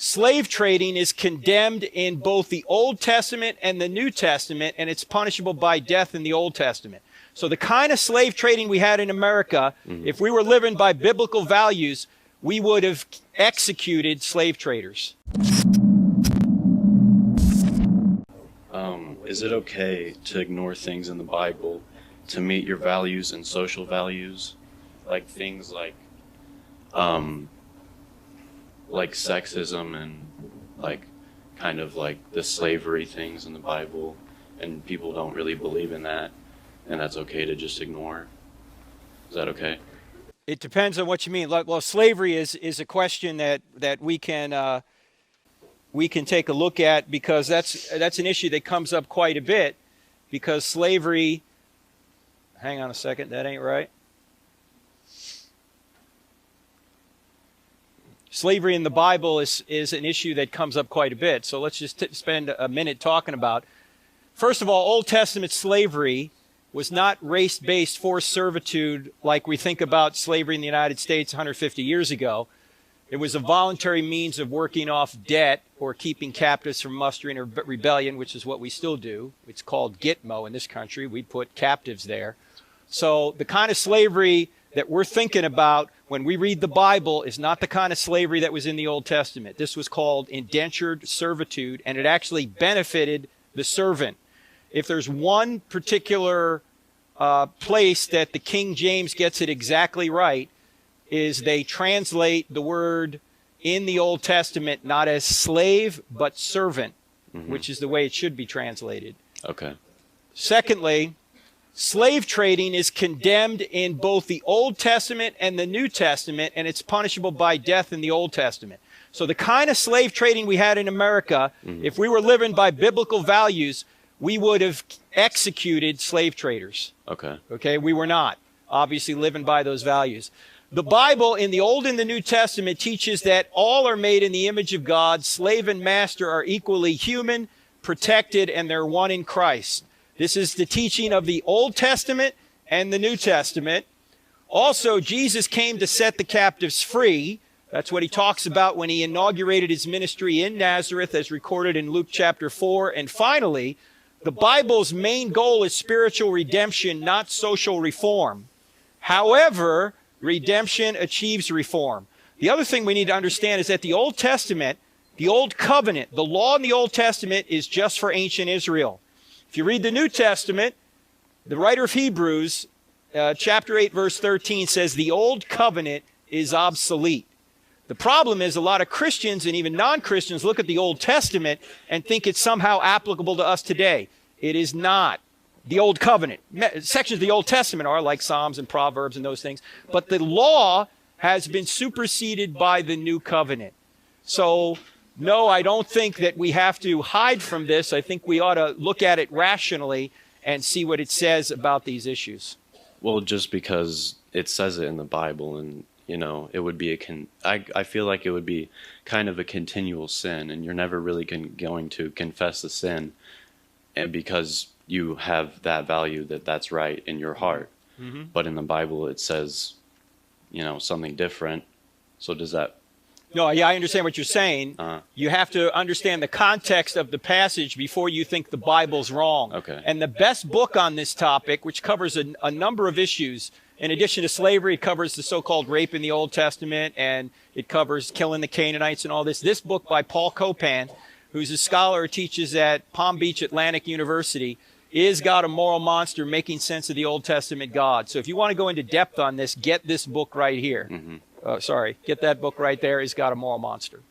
slave trading is condemned in both the Old Testament and the New Testament, and it's punishable by death in the Old Testament. So the kind of slave trading we had in America, if we were living by biblical values, we would have executed slave traders. Is it okay to ignore things in the Bible to meet your values and social values? Like things like sexism and like kind of like the slavery things in the Bible, and people don't really believe in that, and that's okay to just ignore? Is that okay? It depends on what you mean. Well, slavery is a question that we can take a look at, because that's an issue that comes up quite a bit, because slavery, hang on a second, that ain't right. Slavery in the Bible is an issue that comes up quite a bit. So let's just spend a minute talking about. First of all, Old Testament slavery was not race-based forced servitude like we think about slavery in the United States 150 years ago. It was a voluntary means of working off debt or keeping captives from mustering or rebellion, which is what we still do. It's called Gitmo in this country. We put captives there. So the kind of slavery that we're thinking about when we read the Bible is not the kind of slavery that was in the Old Testament. This was called indentured servitude, and it actually benefited the servant. If there's one particular place that the King James gets it exactly right, is they translate the word in the Old Testament not as slave, but servant, which is the way it should be translated. Okay. Secondly, slave trading is condemned in both the Old Testament and the New Testament, and it's punishable by death in the Old Testament. So the kind of slave trading we had in America, if we were living by biblical values, we would have executed slave traders. Okay. Okay, we were not, obviously, living by those values. The Bible in the Old and the New Testament teaches that all are made in the image of God. Slave and master are equally human, protected, and they're one in Christ. This is the teaching of the Old Testament and the New Testament. Also, Jesus came to set the captives free. That's what he talks about when he inaugurated his ministry in Nazareth, as recorded in Luke chapter 4. And finally, the Bible's main goal is spiritual redemption, not social reform. However, redemption achieves reform. The other thing we need to understand is that the Old Testament, the Old Covenant, the law in the Old Testament is just for ancient Israel. If you read the New Testament, the writer of Hebrews, chapter 8, verse 13 says the Old Covenant is obsolete. The problem is a lot of Christians and even non-Christians look at the Old Testament and think it's somehow applicable to us today. It is not. The Old Covenant, sections of the Old Testament are like Psalms and Proverbs and those things, but the law has been superseded by the New Covenant. So, no, I don't think that we have to hide from this. I think we ought to look at it rationally and see what it says about these issues. Well, just because it says it in the Bible, and you know, it would be I feel like it would be kind of a continual sin, and you're never really going to confess the sin, and because you have that value that's right in your heart. But in the Bible it says, you know, something different. So does that? No, yeah, I understand what you're saying. You have to understand the context of the passage before you think the Bible's wrong. Okay. And the best book on this topic, which covers a number of issues, in addition to slavery, it covers the so-called rape in the Old Testament, and it covers killing the Canaanites and all this. This book by Paul Copan, who's a scholar who teaches at Palm Beach Atlantic University, Is God a Moral Monster? Making Sense of the Old Testament God. So if you want to go into depth on this, get this book right here. Get that book right there, Is God a Moral Monster?